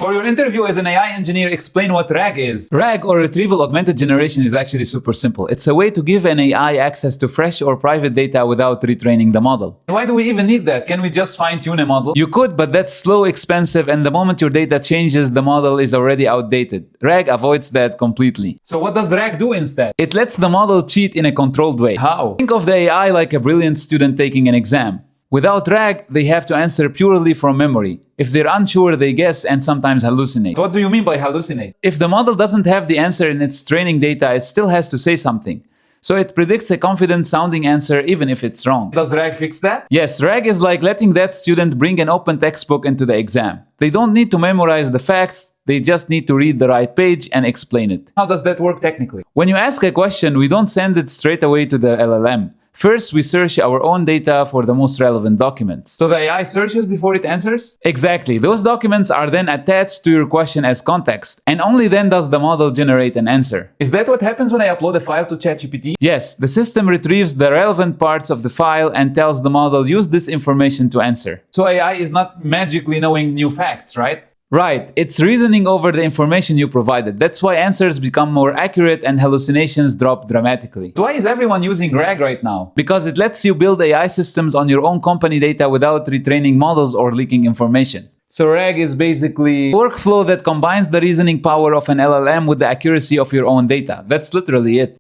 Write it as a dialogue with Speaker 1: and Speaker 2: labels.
Speaker 1: For your interview as an AI engineer, explain what RAG is. RAG, or Retrieval Augmented Generation, is actually super simple. It's a way to give an AI access to fresh or private data without retraining the model. Why do we even need that? Can we just fine-tune a model? You could, but that's slow, expensive, and the moment your data changes, the model is already outdated. RAG avoids that completely. So what does RAG do instead? It lets the model cheat in a controlled way. How? Think of the AI like a brilliant student taking an exam. Without RAG, they have to answer purely from memory. If they're unsure, they guess and sometimes hallucinate. What do you mean by hallucinate? If the model doesn't have the answer in its training data, it still has to say something. So it predicts a confident-sounding answer even if it's wrong. Does RAG fix that? Yes, RAG is like letting that student bring an open textbook into the exam. They don't need to memorize the facts, they just need to read the right page and explain it. How does that work technically? When you ask a question, we don't send it straight away to the LLM. First, we search our own data for the most relevant documents. So the AI searches before it answers? Exactly. Those documents are then attached to your question as context, and only then does the model generate an answer. Is that what happens when I upload a file to ChatGPT? Yes, the system retrieves the relevant parts of the file and tells the model, use this information to answer. So AI is not magically knowing new facts, right? Right, it's reasoning over the information you provided. That's why answers become more accurate and hallucinations drop dramatically. Why is everyone using RAG right now? Because it lets you build AI systems on your own company data without retraining models or leaking information. So RAG is basically a workflow that combines the reasoning power of an LLM with the accuracy of your own data. That's literally it.